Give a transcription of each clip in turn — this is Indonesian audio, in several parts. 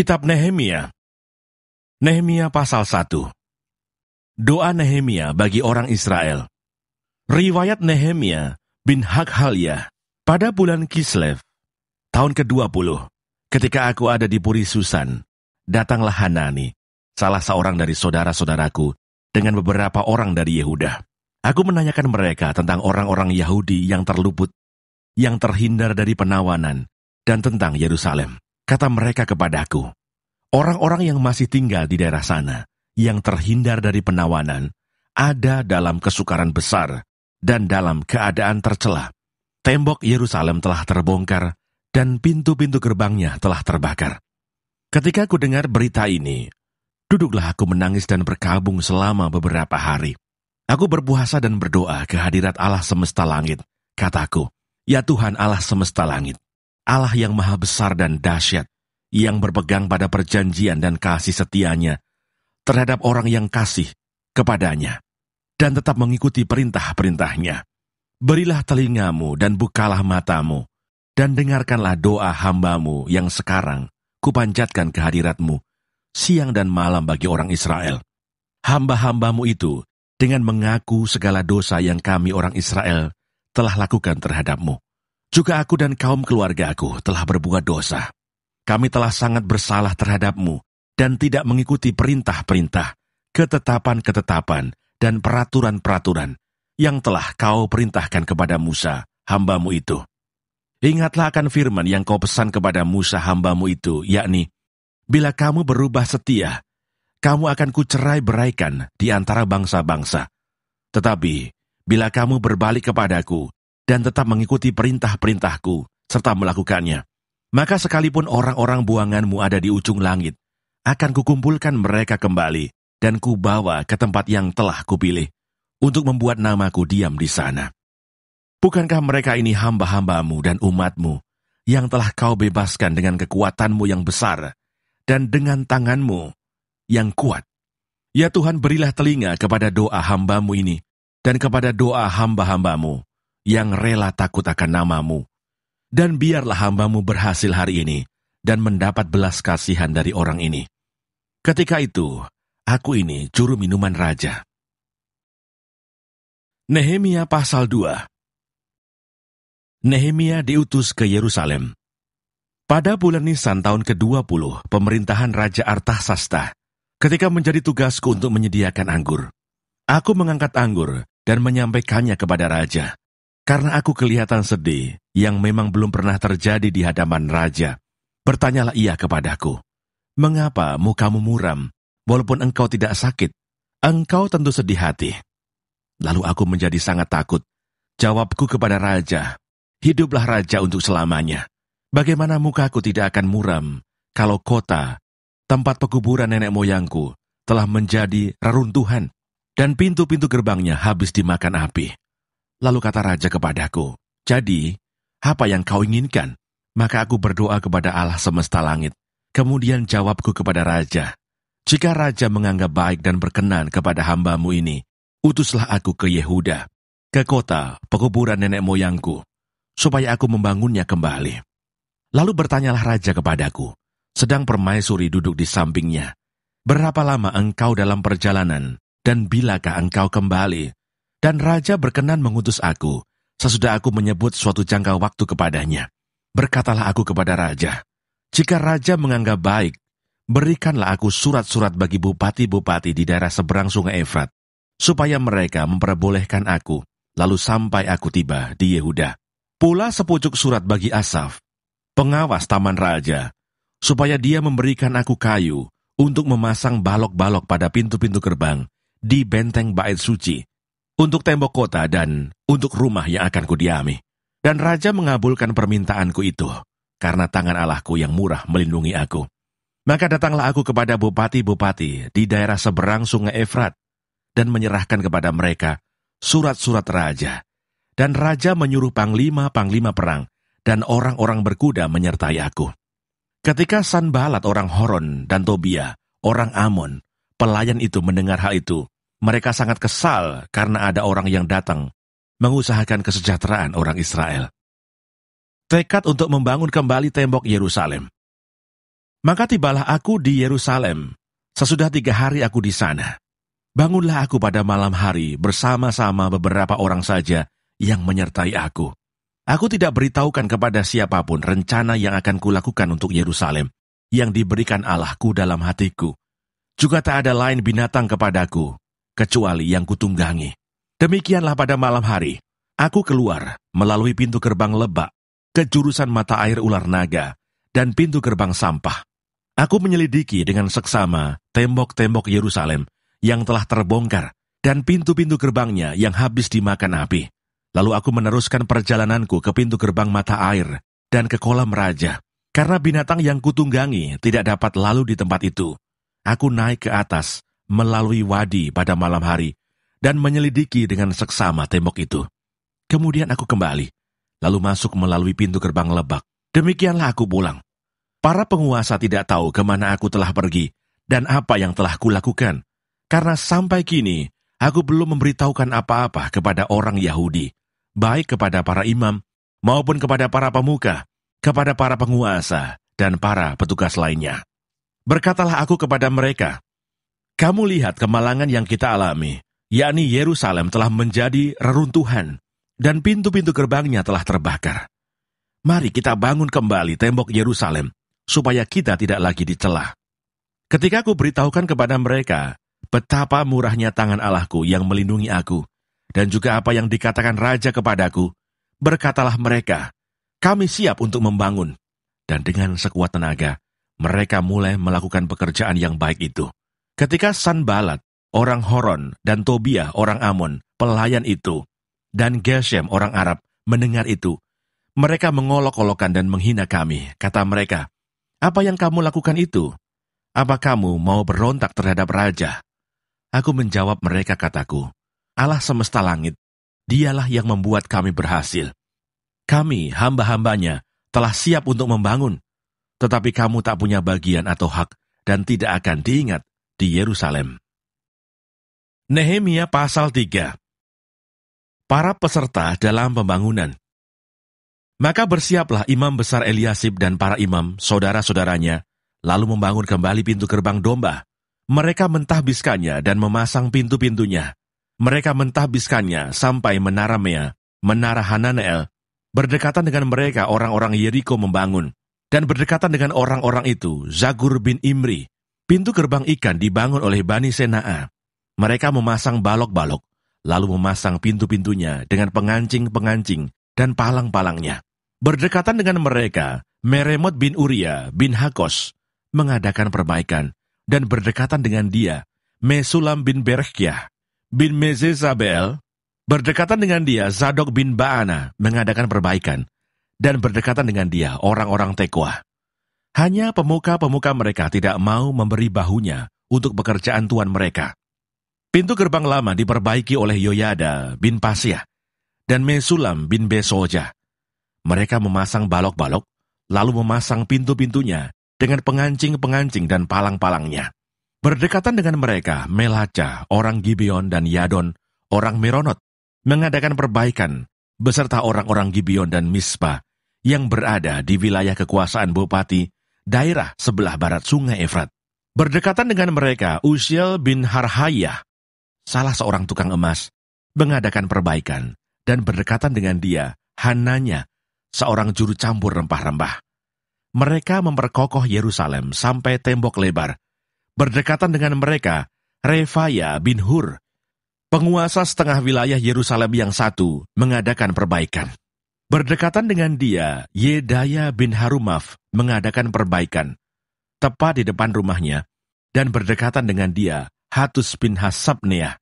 Kitab Nehemia. Nehemia pasal 1. Doa Nehemia bagi orang Israel. Riwayat Nehemia bin Hakhalia. Pada bulan Kislev, tahun ke-20, ketika aku ada di Puri Susan, datanglah Hanani, salah seorang dari saudara-saudaraku, dengan beberapa orang dari Yehuda. Aku menanyakan mereka tentang orang-orang Yahudi yang terluput, yang terhindar dari penawanan, dan tentang Yerusalem. Kata mereka kepadaku, orang-orang yang masih tinggal di daerah sana, yang terhindar dari penawanan, ada dalam kesukaran besar dan dalam keadaan tercela. Tembok Yerusalem telah terbongkar, dan pintu-pintu gerbangnya telah terbakar. Ketika aku dengar berita ini, duduklah aku menangis dan berkabung selama beberapa hari. Aku berpuasa dan berdoa ke hadirat Allah semesta langit. Kataku, ya Tuhan Allah semesta langit, Allah yang maha besar dan dahsyat, yang berpegang pada perjanjian dan kasih setianya terhadap orang yang kasih kepadanya, dan tetap mengikuti perintah-perintahnya. Berilah telingamu dan bukalah matamu, dan dengarkanlah doa hambamu yang sekarang kupanjatkan ke hadiratmu, siang dan malam bagi orang Israel. Hamba-hambamu itu dengan mengaku segala dosa yang kami orang Israel telah lakukan terhadapmu. Juga aku dan kaum keluargaku telah berbuat dosa. Kami telah sangat bersalah terhadapmu dan tidak mengikuti perintah-perintah, ketetapan-ketetapan, dan peraturan-peraturan yang telah kau perintahkan kepada Musa, hambamu itu. Ingatlah akan firman yang kau pesan kepada Musa, hambamu itu, yakni, bila kamu berubah setia, kamu akan kucerai-beraikan di antara bangsa-bangsa. Tetapi, bila kamu berbalik kepadaku dan tetap mengikuti perintah-perintahku serta melakukannya, maka sekalipun orang-orang buanganmu ada di ujung langit, akan kukumpulkan mereka kembali dan kubawa ke tempat yang telah kupilih untuk membuat namaku diam di sana. Bukankah mereka ini hamba-hambamu dan umatmu yang telah kau bebaskan dengan kekuatanmu yang besar dan dengan tanganmu yang kuat? Ya Tuhan, berilah telinga kepada doa hambamu ini dan kepada doa hamba-hambamu yang rela takut akan namamu. Dan biarlah hambamu berhasil hari ini dan mendapat belas kasihan dari orang ini. Ketika itu, aku ini juru minuman raja. Nehemia pasal 2. Nehemia diutus ke Yerusalem. Pada bulan Nisan tahun ke-20 pemerintahan Raja Artasasta, ketika menjadi tugasku untuk menyediakan anggur, aku mengangkat anggur dan menyampaikannya kepada raja. Karena aku kelihatan sedih, yang memang belum pernah terjadi di hadapan raja. Bertanyalah ia kepadaku, mengapa mukamu muram, walaupun engkau tidak sakit? Engkau tentu sedih hati. Lalu aku menjadi sangat takut. Jawabku kepada raja, hiduplah raja untuk selamanya. Bagaimana mukaku tidak akan muram, kalau kota, tempat pekuburan nenek moyangku, telah menjadi reruntuhan, dan pintu-pintu gerbangnya habis dimakan api. Lalu kata raja kepadaku, jadi, apa yang kau inginkan? Maka aku berdoa kepada Allah semesta langit. Kemudian jawabku kepada raja, jika raja menganggap baik dan berkenan kepada hambamu ini, utuslah aku ke Yehuda, ke kota pekuburan nenek moyangku, supaya aku membangunnya kembali. Lalu bertanyalah raja kepadaku, sedang permaisuri duduk di sampingnya, berapa lama engkau dalam perjalanan, dan bilakah engkau kembali? Dan raja berkenan mengutus aku, sesudah aku menyebut suatu jangka waktu kepadanya. Berkatalah aku kepada raja, jika raja menganggap baik, berikanlah aku surat-surat bagi bupati-bupati di daerah seberang sungai Efrat, supaya mereka memperbolehkan aku, lalu sampai aku tiba di Yehuda. Pula sepucuk surat bagi Asaf, pengawas taman raja, supaya dia memberikan aku kayu untuk memasang balok-balok pada pintu-pintu gerbang di benteng bait suci, untuk tembok kota dan untuk rumah yang akan kudiami. Dan raja mengabulkan permintaanku itu, karena tangan Allahku yang murah melindungi aku. Maka datanglah aku kepada bupati-bupati di daerah seberang sungai Efrat, dan menyerahkan kepada mereka surat-surat raja. Dan raja menyuruh panglima-panglima perang dan orang-orang berkuda menyertai aku. Ketika Sanbalat orang Horon dan Tobia, orang Amon, pelayan itu mendengar hal itu, mereka sangat kesal karena ada orang yang datang mengusahakan kesejahteraan orang Israel. Tekad untuk membangun kembali tembok Yerusalem. Maka tibalah aku di Yerusalem. Sesudah 3 hari aku di sana. Bangunlah aku pada malam hari bersama-sama beberapa orang saja yang menyertai aku. Aku tidak beritahukan kepada siapapun rencana yang akan kulakukan untuk Yerusalem, yang diberikan Allahku dalam hatiku. Juga tak ada lain binatang kepadaku, kecuali yang kutunggangi. Demikianlah pada malam hari, aku keluar melalui pintu gerbang Lebak, ke jurusan mata air ular naga, dan pintu gerbang sampah. Aku menyelidiki dengan seksama tembok-tembok Yerusalem yang telah terbongkar, dan pintu-pintu gerbangnya yang habis dimakan api. Lalu aku meneruskan perjalananku ke pintu gerbang mata air dan ke kolam raja. Karena binatang yang kutunggangi tidak dapat lalu di tempat itu. Aku naik ke atas melalui wadi pada malam hari dan menyelidiki dengan seksama tembok itu. Kemudian aku kembali, lalu masuk melalui pintu gerbang Lebak. Demikianlah aku pulang. Para penguasa tidak tahu kemana aku telah pergi dan apa yang telah kulakukan. Karena sampai kini, aku belum memberitahukan apa-apa kepada orang Yahudi, baik kepada para imam maupun kepada para pemuka, kepada para penguasa dan para petugas lainnya. Berkatalah aku kepada mereka, kamu lihat kemalangan yang kita alami, yakni Yerusalem telah menjadi reruntuhan, dan pintu-pintu gerbangnya telah terbakar. Mari kita bangun kembali tembok Yerusalem, supaya kita tidak lagi dicela. Ketika aku beritahukan kepada mereka, betapa murahnya tangan Allahku yang melindungi aku, dan juga apa yang dikatakan Raja kepadaku, berkatalah mereka, kami siap untuk membangun. Dan dengan sekuat tenaga, mereka mulai melakukan pekerjaan yang baik itu. Ketika Sanbalat, orang Horon, dan Tobiah, orang Amon, pelayan itu, dan Geshem, orang Arab, mendengar itu, mereka mengolok-olokkan dan menghina kami. Kata mereka, apa yang kamu lakukan itu? Apa kamu mau berontak terhadap raja? Aku menjawab mereka, kataku, Allah semesta langit, dialah yang membuat kami berhasil. Kami, hamba-hambanya, telah siap untuk membangun, tetapi kamu tak punya bagian atau hak dan tidak akan diingat di Yerusalem. Nehemia pasal 3. Para peserta dalam pembangunan. Maka bersiaplah imam besar Eliasib dan para imam, saudara-saudaranya, lalu membangun kembali pintu gerbang domba. Mereka mentahbiskannya dan memasang pintu-pintunya. Mereka mentahbiskannya sampai menara Mea, menara Hananeel. Berdekatan dengan mereka orang-orang Yeriko membangun. Dan berdekatan dengan orang-orang itu, Zagur bin Imri. Pintu gerbang ikan dibangun oleh Bani Senaa. Mereka memasang balok-balok, lalu memasang pintu-pintunya dengan pengancing-pengancing dan palang-palangnya. Berdekatan dengan mereka, Meremot bin Uria bin Hakos mengadakan perbaikan, dan berdekatan dengan dia, Mesulam bin Berekyah bin Mezezabel, berdekatan dengan dia, Zadok bin Baana mengadakan perbaikan, dan berdekatan dengan dia, orang-orang Tekoa. Hanya pemuka-pemuka mereka tidak mau memberi bahunya untuk pekerjaan tuan mereka. Pintu gerbang lama diperbaiki oleh Yoyada bin Pasiah dan Mesulam bin Besoja. Mereka memasang balok-balok, lalu memasang pintu-pintunya dengan pengancing-pengancing dan palang-palangnya. Berdekatan dengan mereka, Melaca, orang Gibeon dan Yadon, orang Meronot, mengadakan perbaikan beserta orang-orang Gibeon dan Mispa yang berada di wilayah kekuasaan Bupati, daerah sebelah barat sungai Efrat. Berdekatan dengan mereka, Uziel bin Harhayah, salah seorang tukang emas, mengadakan perbaikan, dan berdekatan dengan dia, Hananya, seorang juru campur rempah-rempah. Mereka memperkokoh Yerusalem sampai tembok lebar. Berdekatan dengan mereka, Refaya bin Hur, penguasa setengah wilayah Yerusalem yang satu, mengadakan perbaikan. Berdekatan dengan dia, Yedaya bin Harumaf mengadakan perbaikan, tepat di depan rumahnya, dan berdekatan dengan dia, Hatus bin Hasabneah,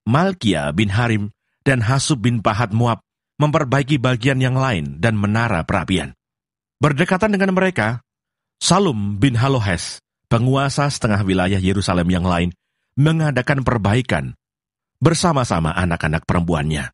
Malkia bin Harim, dan Hasub bin Pahat Moab, memperbaiki bagian yang lain dan menara perapian. Berdekatan dengan mereka, Salum bin Halohes, penguasa setengah wilayah Yerusalem yang lain, mengadakan perbaikan bersama-sama anak-anak perempuannya.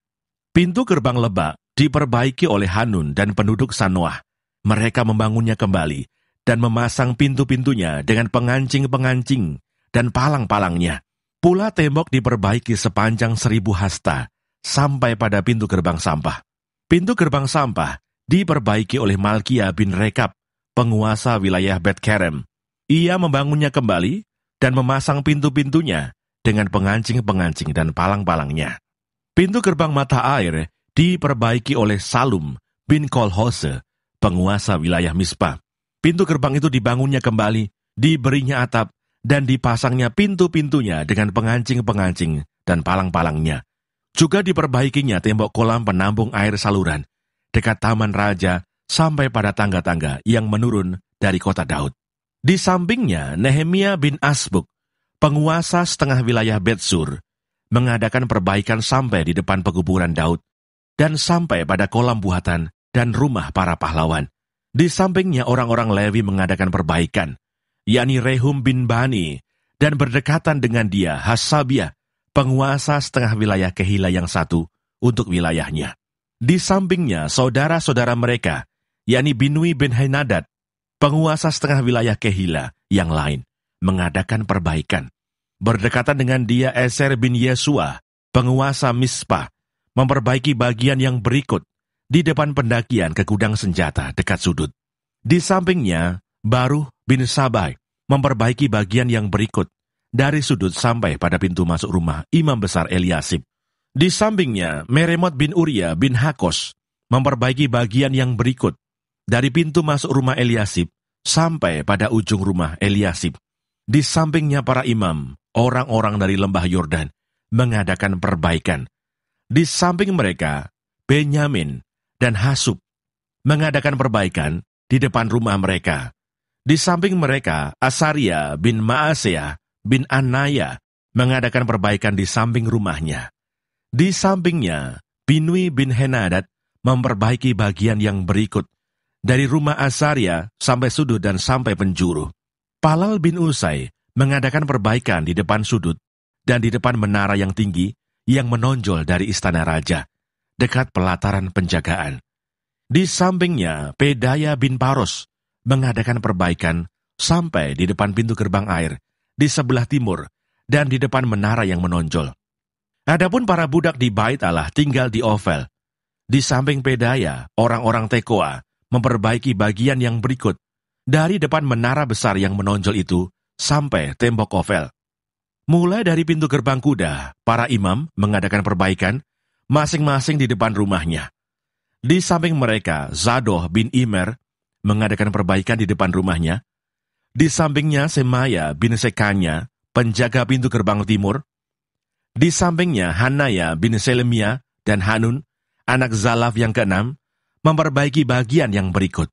Pintu gerbang Lebak diperbaiki oleh Hanun dan penduduk Sanoah. Mereka membangunnya kembali dan memasang pintu-pintunya dengan pengancing-pengancing dan palang-palangnya. Pula tembok diperbaiki sepanjang 1000 hasta sampai pada pintu gerbang sampah. Pintu gerbang sampah diperbaiki oleh Malkia bin Rekab, penguasa wilayah Bet-Kerem, Ia membangunnya kembali dan memasang pintu-pintunya dengan pengancing-pengancing dan palang-palangnya. Pintu gerbang mata air diperbaiki oleh Salum bin Kolhose, penguasa wilayah Mispa. Pintu gerbang itu dibangunnya kembali, diberinya atap, dan dipasangnya pintu-pintunya dengan pengancing-pengancing dan palang-palangnya. Juga diperbaikinya tembok kolam penampung air saluran dekat Taman Raja sampai pada tangga-tangga yang menurun dari kota Daud. Di sampingnya, Nehemia bin Asbuk, penguasa setengah wilayah Betsur, mengadakan perbaikan sampai di depan pekuburan Daud dan sampai pada kolam buatan dan rumah para pahlawan. Di sampingnya orang-orang Lewi mengadakan perbaikan, yakni Rehum bin Bani, dan berdekatan dengan dia Hasabiah, penguasa setengah wilayah Kehila yang satu untuk wilayahnya. Di sampingnya saudara-saudara mereka, yakni Binui bin Henadad, penguasa setengah wilayah Kehila yang lain, mengadakan perbaikan. Berdekatan dengan dia Eser bin Yesua, penguasa Mispa, memperbaiki bagian yang berikut di depan pendakian ke gudang senjata dekat sudut. Di sampingnya, Baruh bin Sabai memperbaiki bagian yang berikut dari sudut sampai pada pintu masuk rumah imam besar Eliasib. Di sampingnya, Meremot bin Uria bin Hakos memperbaiki bagian yang berikut dari pintu masuk rumah Eliasib sampai pada ujung rumah Eliasib. Di sampingnya para imam, orang-orang dari lembah Yordan, mengadakan perbaikan. Di samping mereka, Benyamin dan Hasub mengadakan perbaikan di depan rumah mereka. Di samping mereka, Asaria bin Maaseah bin Anaya mengadakan perbaikan di samping rumahnya. Di sampingnya, Binui bin Henadad memperbaiki bagian yang berikut dari rumah Asaria sampai sudut dan sampai penjuru. Palal bin Usai mengadakan perbaikan di depan sudut dan di depan menara yang tinggi yang menonjol dari istana raja, dekat pelataran penjagaan. Di sampingnya, Pedaya bin Paros mengadakan perbaikan sampai di depan pintu gerbang air, di sebelah timur, dan di depan menara yang menonjol. Adapun para budak di Bait Allah tinggal di Ofel. Di samping Pedaya, orang-orang Tekoa memperbaiki bagian yang berikut, dari depan menara besar yang menonjol itu, sampai tembok Ofel. Mulai dari pintu gerbang kuda, para imam mengadakan perbaikan, masing-masing di depan rumahnya. Di samping mereka, Zadoh bin Imer mengadakan perbaikan di depan rumahnya. Di sampingnya, Semaya bin Sekanya, penjaga pintu gerbang timur. Di sampingnya, Hanaya bin Selemia dan Hanun, anak Zalaf yang keenam, memperbaiki bagian yang berikut.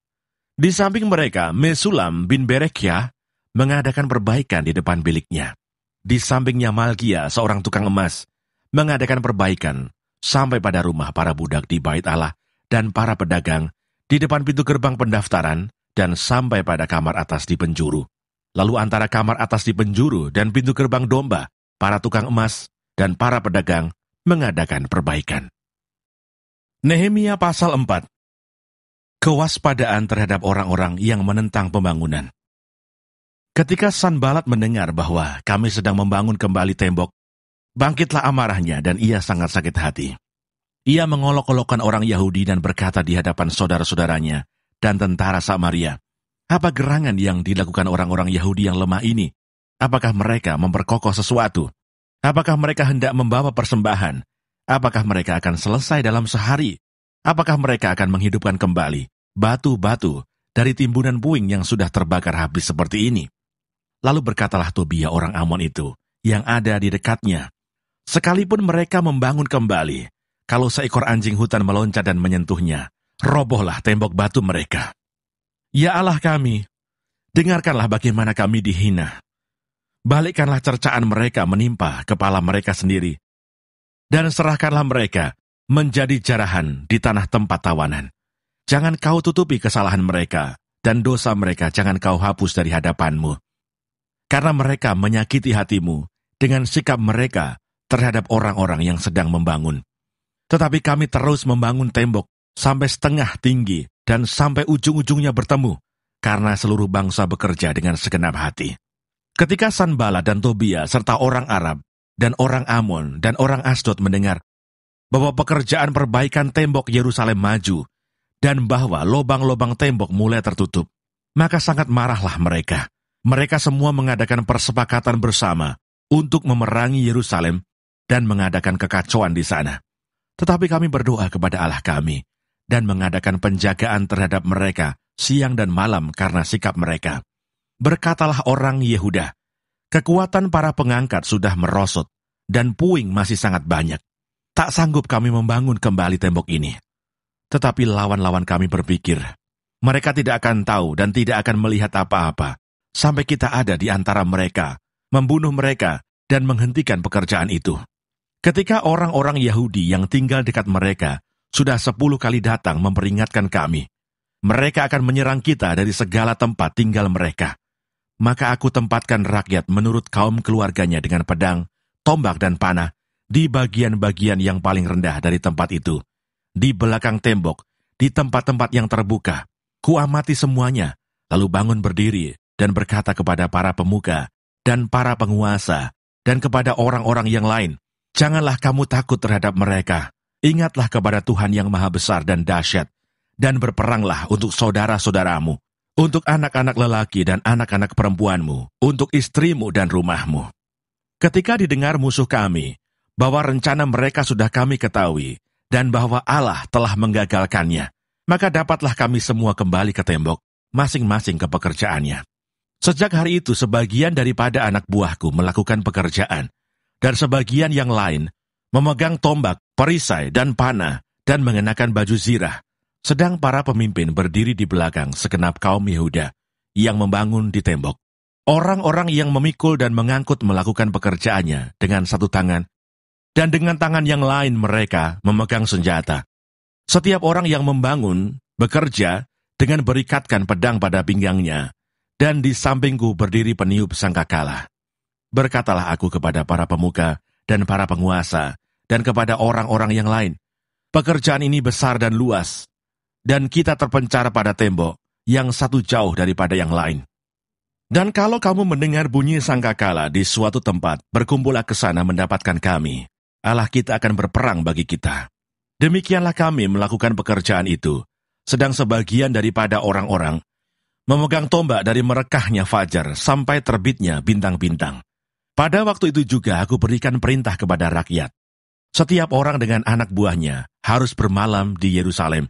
Di samping mereka, Mesulam bin Berekyah mengadakan perbaikan di depan biliknya. Di sampingnya Malkia, seorang tukang emas, mengadakan perbaikan sampai pada rumah para budak di Bait Allah dan para pedagang di depan pintu gerbang pendaftaran dan sampai pada kamar atas di penjuru. Lalu antara kamar atas di penjuru dan pintu gerbang domba, para tukang emas dan para pedagang mengadakan perbaikan. Nehemia pasal 4. Kewaspadaan terhadap orang-orang yang menentang pembangunan. Ketika Sanbalat mendengar bahwa kami sedang membangun kembali tembok, bangkitlah amarahnya dan ia sangat sakit hati. Ia mengolok-olokkan orang Yahudi dan berkata di hadapan saudara-saudaranya dan tentara Samaria, "Apa gerangan yang dilakukan orang-orang Yahudi yang lemah ini? Apakah mereka memperkokoh sesuatu? Apakah mereka hendak membawa persembahan? Apakah mereka akan selesai dalam sehari? Apakah mereka akan menghidupkan kembali batu-batu dari timbunan puing yang sudah terbakar habis seperti ini?" Lalu berkatalah Tobia orang Amon itu, yang ada di dekatnya, "Sekalipun mereka membangun kembali, kalau seekor anjing hutan meloncat dan menyentuhnya, robohlah tembok batu mereka. Ya Allah kami, dengarkanlah bagaimana kami dihina. Balikkanlah cercaan mereka menimpa kepala mereka sendiri, dan serahkanlah mereka menjadi jarahan di tanah tempat tawanan. Jangan kau tutupi kesalahan mereka, dan dosa mereka jangan kau hapus dari hadapanmu. Karena mereka menyakiti hatimu dengan sikap mereka terhadap orang-orang yang sedang membangun. Tetapi kami terus membangun tembok sampai setengah tinggi dan sampai ujung-ujungnya bertemu, karena seluruh bangsa bekerja dengan segenap hati." Ketika Sanbalat dan Tobia serta orang Arab dan orang Amon dan orang Asdod mendengar bahwa pekerjaan perbaikan tembok Yerusalem maju dan bahwa lobang-lobang tembok mulai tertutup, maka sangat marahlah mereka. Mereka semua mengadakan persepakatan bersama untuk memerangi Yerusalem dan mengadakan kekacauan di sana. Tetapi kami berdoa kepada Allah kami dan mengadakan penjagaan terhadap mereka siang dan malam karena sikap mereka. Berkatalah orang Yehuda, kekuatan para pengangkat sudah merosot dan puing masih sangat banyak. Tak sanggup kami membangun kembali tembok ini. Tetapi lawan-lawan kami berpikir, mereka tidak akan tahu dan tidak akan melihat apa-apa sampai kita ada di antara mereka, membunuh mereka dan menghentikan pekerjaan itu. Ketika orang-orang Yahudi yang tinggal dekat mereka sudah 10 kali datang memperingatkan kami, mereka akan menyerang kita dari segala tempat tinggal mereka. Maka aku tempatkan rakyat menurut kaum keluarganya dengan pedang, tombak dan panah di bagian-bagian yang paling rendah dari tempat itu, di belakang tembok, di tempat-tempat yang terbuka. Kuamati semuanya, lalu bangun berdiri dan berkata kepada para pemuka dan para penguasa dan kepada orang-orang yang lain, janganlah kamu takut terhadap mereka. Ingatlah kepada Tuhan yang maha besar dan dahsyat, dan berperanglah untuk saudara-saudaramu, untuk anak-anak lelaki dan anak-anak perempuanmu, untuk istrimu dan rumahmu. Ketika didengar musuh kami, bahwa rencana mereka sudah kami ketahui, dan bahwa Allah telah menggagalkannya, maka dapatlah kami semua kembali ke tembok, masing-masing ke pekerjaannya. Sejak hari itu sebagian daripada anak buahku melakukan pekerjaan, dan sebagian yang lain memegang tombak, perisai, dan panah, dan mengenakan baju zirah, sedang para pemimpin berdiri di belakang segenap kaum Yehuda yang membangun di tembok. Orang-orang yang memikul dan mengangkut melakukan pekerjaannya dengan satu tangan, dan dengan tangan yang lain mereka memegang senjata. Setiap orang yang membangun bekerja dengan berikatkan pedang pada pinggangnya, dan di sampingku berdiri peniup sangkakala. Berkatalah aku kepada para pemuka dan para penguasa dan kepada orang-orang yang lain, pekerjaan ini besar dan luas, dan kita terpencar pada tembok yang satu jauh daripada yang lain. Dan kalau kamu mendengar bunyi sangkakala di suatu tempat, berkumpullah ke sana mendapatkan kami. Allah kita akan berperang bagi kita. Demikianlah kami melakukan pekerjaan itu, sedang sebagian daripada orang-orang memegang tombak dari merekahnya fajar sampai terbitnya bintang-bintang. Pada waktu itu juga aku berikan perintah kepada rakyat. Setiap orang dengan anak buahnya harus bermalam di Yerusalem,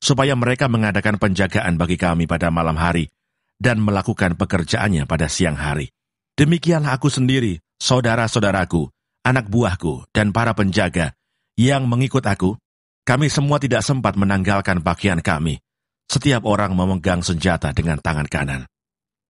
supaya mereka mengadakan penjagaan bagi kami pada malam hari dan melakukan pekerjaannya pada siang hari. Demikianlah aku sendiri, saudara-saudaraku, anak buahku, dan para penjaga yang mengikut aku, kami semua tidak sempat menanggalkan pakaian kami. Setiap orang memegang senjata dengan tangan kanan.